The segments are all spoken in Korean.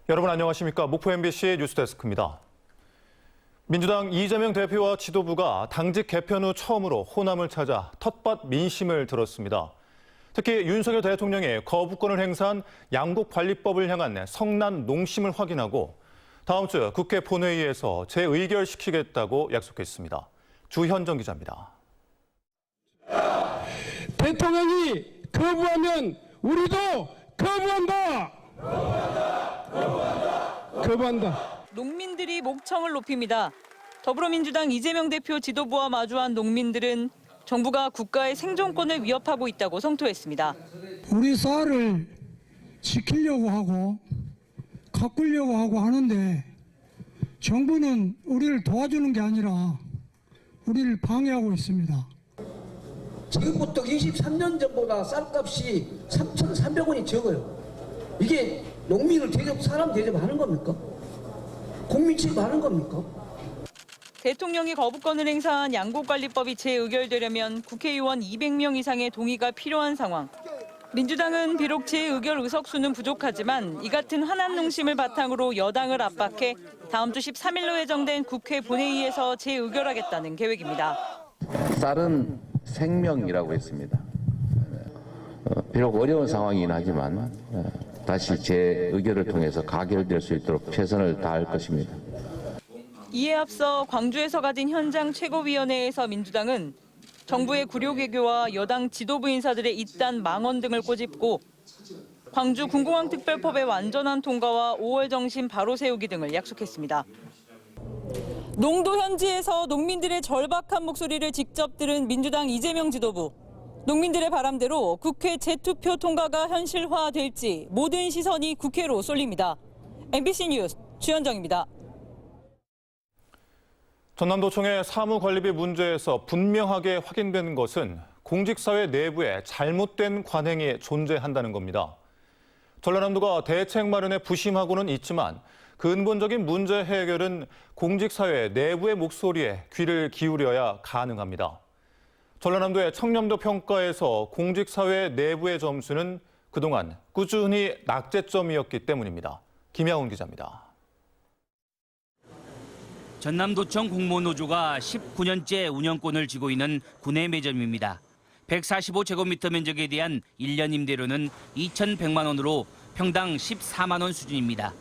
여러분 안녕하십니까? 목포 MBC 뉴스데스크입니다. 민주당 이재명 대표와 지도부가 당직 개편 후 처음으로 호남을 찾아 텃밭 민심을 들었습니다. 특히 윤석열 대통령이 거부권을 행사한 양곡관리법을 향한 성난 농심을 확인하고 다음 주 국회 본회의에서 재의결시키겠다고 약속했습니다. 주현정 기자입니다. 대통령이 거부하면 우리도 거부한다. 거부한다. 농민들이 목청을 높입니다. 더불어민주당 이재명 대표 지도부와 마주한 농민들은 정부가 국가의 생존권을 위협하고 있다고 성토했습니다. 우리 쌀을 지키려고 하고 가꾸려고 하고 하는데 정부는 우리를 도와주는 게 아니라 우리를 방해하고 있습니다. 지금부터 23년 전보다 쌀값이 3,300원이 적어요. 이게 농민을 사람 대접하는 겁니까? 국민 취급하는 겁니까? 대통령이 거부권을 행사한 양곡관리법이 재의결되려면 국회의원 200명 이상의 동의가 필요한 상황. 민주당은 비록 재의결 의석수는 부족하지만 이 같은 환한 농심을 바탕으로 여당을 압박해 다음 주 13일로 예정된 국회 본회의에서 재의결하겠다는 계획입니다. 쌀은 생명이라고 했습니다. 비록 어려운 상황이긴 하지만 다시 재의결을 통해서 가결될 수 있도록 최선을 다할 것입니다. 이에 앞서 광주에서 가진 현장 최고위원회에서 민주당은 정부의 구료개교와 여당 지도부 인사들의 이단 망언 등을 꼬집고 광주 군공항 특별법의 완전한 통과와 5월 정신 바로 세우기 등을 약속했습니다. 농도 현지에서 농민들의 절박한 목소리를 직접 들은 민주당 이재명 지도부. 농민들의 바람대로 국회 재투표 통과가 현실화될지 모든 시선이 국회로 쏠립니다. MBC 뉴스 주현정입니다. 전남도청의 사무관리비 문제에서 분명하게 확인된 것은 공직사회 내부에 잘못된 관행이 존재한다는 겁니다. 전라남도가 대책 마련에 부심하고는 있지만 근본적인 문제 해결은 공직사회 내부의 목소리에 귀를 기울여야 가능합니다. 전라남도의 청렴도 평가에서 공직사회 내부의 점수는 그동안 꾸준히 낙제점이었기 때문입니다. 김야훈 기자입니다. 전남도청 공무원노조가 19년째 운영권을 쥐고 있는 구내 매점입니다. 145제곱미터 면적에 대한 1년 임대료는 2,100만 원으로 평당 14만 원 수준입니다.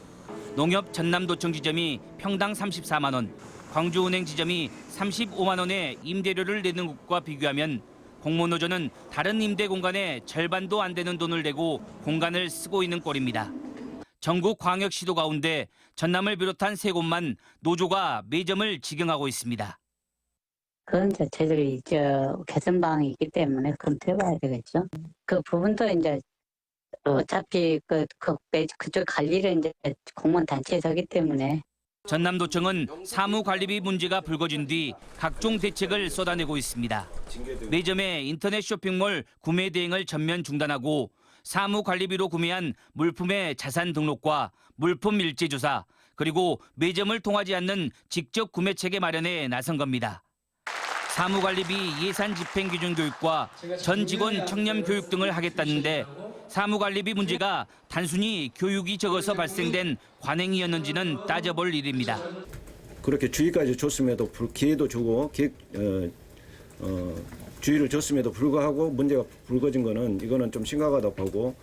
농협 전남도청 지점이 평당 34만 원, 광주은행 지점이 35만 원의 임대료를 내는 곳과 비교하면 공무원노조는 다른 임대 공간에 절반도 안 되는 돈을 내고 공간을 쓰고 있는 꼴입니다. 전국 광역시도 가운데 전남을 비롯한 세 곳만 노조가 매점을 직영하고 있습니다. 그건 저희들이 개선방이 있기 때문에 검토해봐야 되겠죠. 그 부분도 이제 어차피 그쪽 관리를 이제 공무원 단체에서 하기 때문에. 전남도청은 사무관리비 문제가 불거진 뒤 각종 대책을 쏟아내고 있습니다. 매점의 인터넷 쇼핑몰 구매 대행을 전면 중단하고 사무관리비로 구매한 물품의 자산 등록과 물품 일제 조사, 그리고 매점을 통하지 않는 직접 구매 체계 마련에 나선 겁니다. 사무관리비 예산 집행 기준 교육과 전 직원 청렴 교육 등을 하겠다는데 사무관리비 문제가 단순히 교육이 적어서 발생된 관행이었는지는 따져볼 일입니다. 그렇게 주의까지 줬음에도 기회도 주고 주의를 줬음에도 불구하고 문제가 불거진 이거는 좀 심각하다고 보고.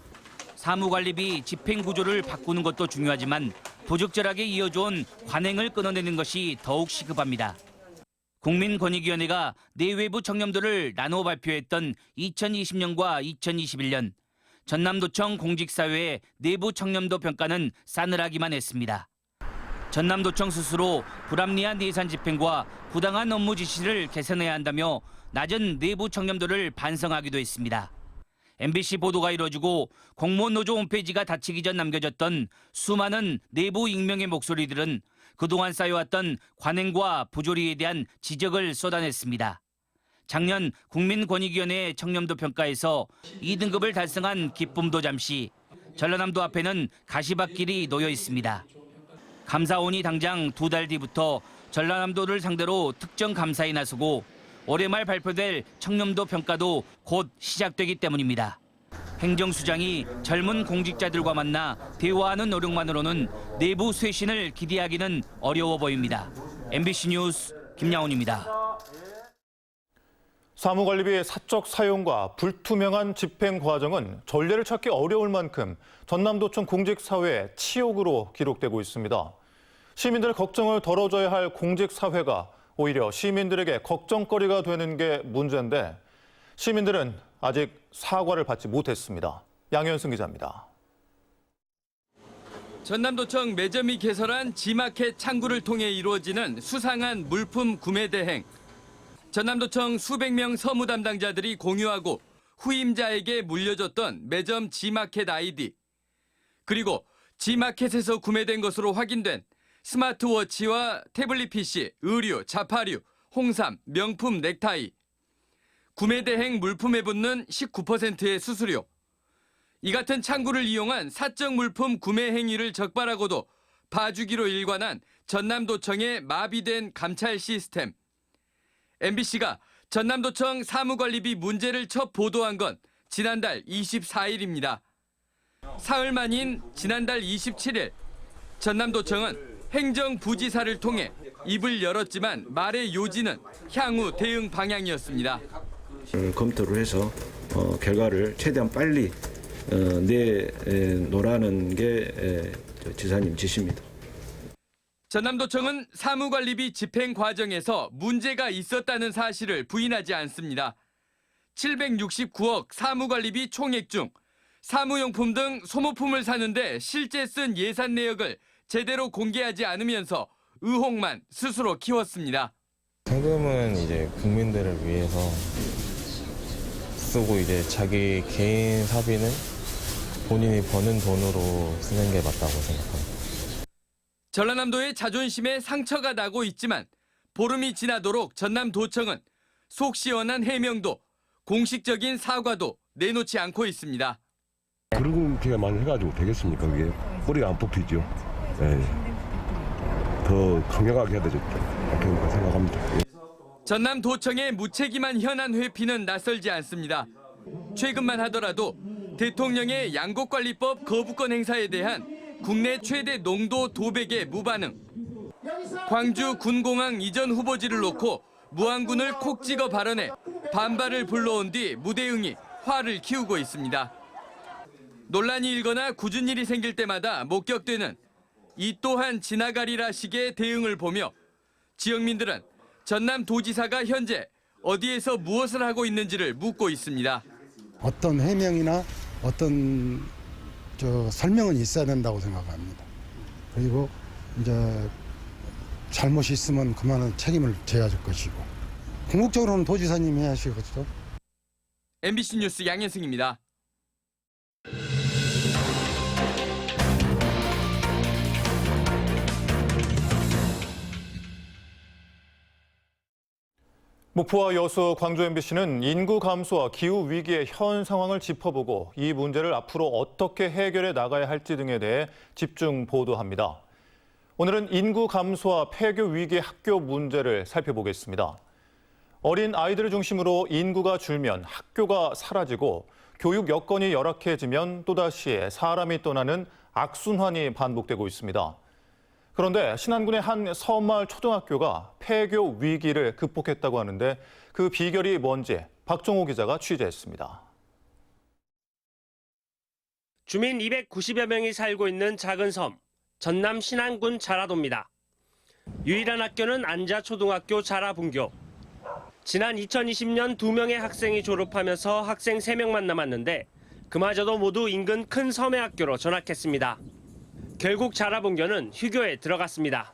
사무관리비 집행 구조를 바꾸는 것도 중요하지만 부적절하게 이어져온 관행을 끊어내는 것이 더욱 시급합니다. 국민권익위원회가 내외부 청렴도를 나누어 발표했던 2020년과 2021년 전남도청 공직사회의 내부 청렴도 평가는 싸늘하기만 했습니다. 전남도청 스스로 불합리한 예산 집행과 부당한 업무 지시를 개선해야 한다며 낮은 내부 청렴도를 반성하기도 했습니다. MBC 보도가 이뤄지고 공무원 노조 홈페이지가 닫히기 전 남겨졌던 수많은 내부 익명의 목소리들은 그동안 쌓여왔던 관행과 부조리에 대한 지적을 쏟아냈습니다. 작년 국민권익위원회 청렴도 평가에서 2등급을 달성한 기쁨도 잠시, 전라남도 앞에는 가시밭길이 놓여 있습니다. 감사원이 당장 2달 뒤부터 전라남도를 상대로 특정 감사에 나서고 올해 말 발표될 청렴도 평가도 곧 시작되기 때문입니다. 행정수장이 젊은 공직자들과 만나 대화하는 노력만으로는 내부 쇄신을 기대하기는 어려워 보입니다. MBC 뉴스 김양훈입니다. 사무관리비 사적 사용과 불투명한 집행 과정은 전례를 찾기 어려울 만큼 전남도청 공직사회의 치욕으로 기록되고 있습니다. 시민들의 걱정을 덜어줘야 할 공직사회가 오히려 시민들에게 걱정거리가 되는 게 문제인데 시민들은 아직 사과를 받지 못했습니다. 양현승 기자입니다. 전남도청 매점이 개설한 G마켓 창구를 통해 이루어지는 수상한 물품 구매 대행. 전남도청 수백 명 서무 담당자들이 공유하고 후임자에게 물려줬던 매점 G마켓 아이디. 그리고 G마켓에서 구매된 것으로 확인된 스마트워치와 태블릿 PC, 의류, 자파류, 홍삼, 명품 넥타이. 구매 대행 물품에 붙는 19%의 수수료. 이 같은 창구를 이용한 사적 물품 구매 행위를 적발하고도 봐주기로 일관한 전남도청의 마비된 감찰 시스템. MBC가 전남도청 사무관리비 문제를 첫 보도한 건 지난달 24일입니다. 사흘 만인 지난달 27일 전남도청은 행정부지사를 통해 입을 열었지만 말의 요지는 향후 대응 방향이었습니다. 검토를 해서 결과를 최대한 빨리 내놓으라는 게 지사님 지시입니다. 전남도청은 사무관리비 집행 과정에서 문제가 있었다는 사실을 부인하지 않습니다. 769억 사무관리비 총액 중 사무용품 등 소모품을 사는데 실제 쓴 예산 내역을 제대로 공개하지 않으면서 의혹만 스스로 키웠습니다. 세금은 이제 국민들을 위해서 쓰고 이제 자기 개인 사비는 본인이 버는 돈으로 쓰는 게 맞다고 생각합니다. 전라남도의 자존심에 상처가 나고 있지만 보름이 지나도록 전남도청은 속 시원한 해명도 공식적인 사과도 내놓지 않고 있습니다. 그렇게만 해가지고 되겠습니까? 그게 뿌리가 안 뽑히죠. 네. 더 강력하게 해야 되죠. 그렇게 생각합니다. 전남도청의 무책임한 현안 회피는 낯설지 않습니다. 최근만 하더라도 대통령의 양곡관리법 거부권 행사에 대한 국내 최대 농도 도백의 무반응. 광주 군공항 이전 후보지를 놓고 무안군을 콕 찍어 발언해 반발을 불러온 뒤 무대응이 화를 키우고 있습니다. 논란이 일거나 굳은 일이 생길 때마다 목격되는 이 또한 지나가리라 식의 대응을 보며 지역민들은 전남도지사가 현재 어디에서 무엇을 하고 있는지를 묻고 있습니다. 어떤 해명이나 어떤 설명은 있어야 된다고 생각합니다. 그리고 이제 잘못이 있으면 그만한 책임을 져야 할 것이고 궁극적으로는 도지사님이 하시겠죠. MBC 뉴스 양현승입니다. 목포와 여수, 광주 MBC는 인구 감소와 기후 위기의 현 상황을 짚어보고 이 문제를 앞으로 어떻게 해결해 나가야 할지 등에 대해 집중 보도합니다. 오늘은 인구 감소와 폐교 위기의 학교 문제를 살펴보겠습니다. 어린 아이들을 중심으로 인구가 줄면 학교가 사라지고 교육 여건이 열악해지면 또다시 사람이 떠나는 악순환이 반복되고 있습니다. 그런데 신안군의 한 섬마을 초등학교가 폐교 위기를 극복했다고 하는데 그 비결이 뭔지 박종호 기자가 취재했습니다. 주민 290여 명이 살고 있는 작은 섬, 전남 신안군 자라도입니다. 유일한 학교는 안자초등학교 자라분교. 지난 2020년 2명의 학생이 졸업하면서 학생 3명만 남았는데 그마저도 모두 인근 큰 섬의 학교로 전학했습니다. 결국 자라분교는 휴교에 들어갔습니다.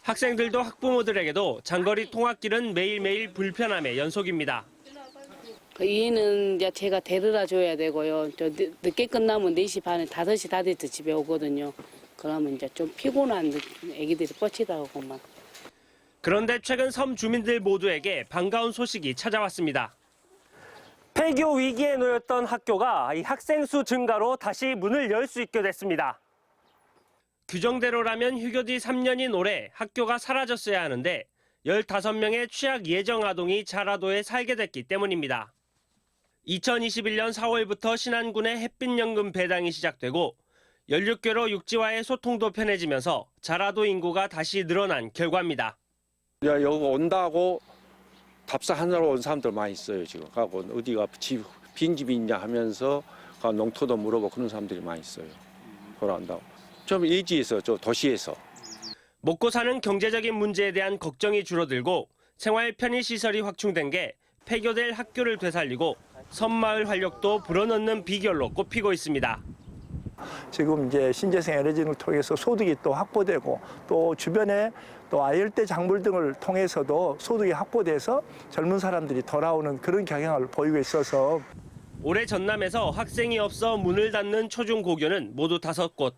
학생들도 학부모들에게도 장거리 통학길은 매일매일 불편함의 연속입니다. 얘는 이제 제가 데려다 줘야 되고요. 늦게 끝나면 4시 반에 5시 다 돼서 집에 오거든요. 그러면 이제 좀 피곤한 애기들이 뻗치다고만. 그런데 최근 섬 주민들 모두에게 반가운 소식이 찾아왔습니다. 폐교 위기에 놓였던 학교가 이 학생 수 증가로 다시 문을 열 수 있게 됐습니다. 규정대로라면 휴교 뒤 3년인 올해 학교가 사라졌어야 하는데 15명의 취학 예정 아동이 자라도에 살게 됐기 때문입니다. 2021년 4월부터 신안군의 햇빛연금 배당이 시작되고 16개로 육지와의 소통도 편해지면서 자라도 인구가 다시 늘어난 결과입니다. 여기 온다고 답사하느라고 온 사람들 많이 있어요. 지금 가고 어디가 빈집이 있냐 하면서 농토도 물어보고 그런 사람들이 많이 있어요. 돌아온다고. 좀 일지에서 저 도시에서. 먹고 사는 경제적인 문제에 대한 걱정이 줄어들고 생활 편의시설이 확충된 게 폐교될 학교를 되살리고 섬마을 활력도 불어넣는 비결로 꼽히고 있습니다. 지금 이제 신재생 에너지를 통해서 소득이 또 확보되고 또 주변에 또 아열대 작물 등을 통해서도 소득이 확보돼서 젊은 사람들이 돌아오는 그런 경향을 보이고 있어서 올해 전남에서 학생이 없어 문을 닫는 초중고교는 모두 5곳.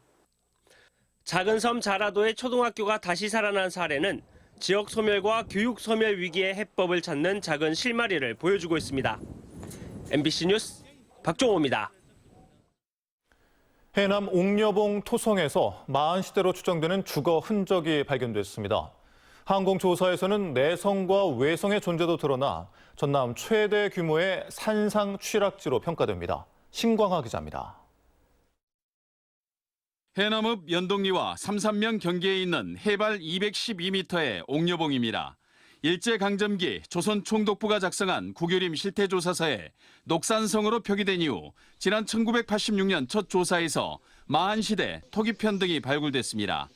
작은 섬 자라도의 초등학교가 다시 살아난 사례는 지역 소멸과 교육 소멸 위기의 해법을 찾는 작은 실마리를 보여주고 있습니다. MBC 뉴스 박종호입니다. 해남 옥녀봉 토성에서 마흔시대로 추정되는 주거 흔적이 발견됐습니다. 항공조사에서는 내성과 외성의 존재도 드러나 전남 최대 규모의 산상 취락지로 평가됩니다. 신광하 기자입니다. 해남읍 연동리와 삼산면 경계에 있는 해발 212m의 옥녀봉입니다. 일제강점기 조선 총독부가 작성한 국유림 실태조사서에 녹산성으로 표기된 이후 지난 1986년 첫 조사에서 마흔시대, 토기편 등이 발굴됐습니다.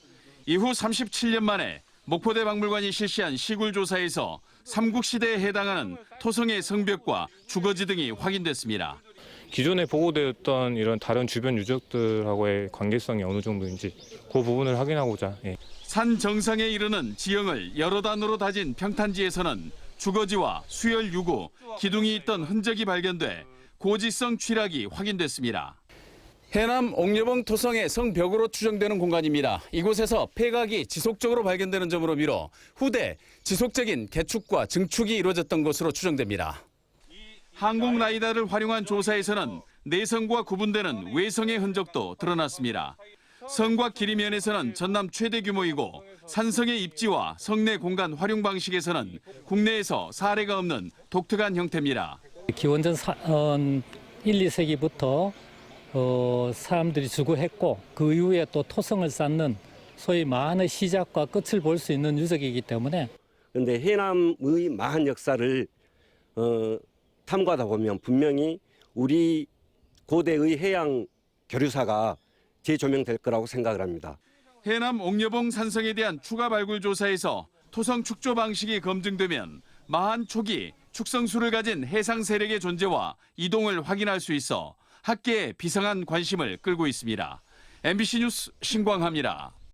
이후 37년 만에 목포대 박물관이 실시한 시굴조사에서 삼국시대에 해당하는 토성의 성벽과 주거지 등이 확인됐습니다. 기존에 보고되었던 이런 다른 주변 유적들하고의 관계성이 어느 정도인지 그 부분을 확인하고자. 산 정상에 이르는 지형을 여러 단으로 다진 평탄지에서는 주거지와 수열 유구, 기둥이 있던 흔적이 발견돼 고지성 취락이 확인됐습니다. 해남 옥녀봉 토성의 성벽으로 추정되는 공간입니다. 이곳에서 폐각이 지속적으로 발견되는 점으로 미뤄 후대 지속적인 개축과 증축이 이루어졌던 것으로 추정됩니다. 항공 라이다를 활용한 조사에서는 내성과 구분되는 외성의 흔적도 드러났습니다. 성과 길이 면에서는 전남 최대 규모이고 산성의 입지와 성내 공간 활용 방식에서는 국내에서 사례가 없는 독특한 형태입니다. 기원전 1, 2세기부터 사람들이 주거했고 그 이후에 또 토성을 쌓는 소위 마한의 시작과 끝을 볼 수 있는 유적이기 때문에 그런데 해남의 마한 역사를 탐구하다 보면 분명히 우리 고대의 해양 교류사가 재조명될 거라고 생각을 합니다. 해남 옥녀봉 산성에 대한 추가 발굴 조사에서 토성 축조 방식이 검증되면 마한 초기 축성수를 가진 해상 세력의 존재와 이동을 확인할 수 있어 학계에 비상한 관심을 끌고 있습니다. MBC 뉴스 신광하입니다.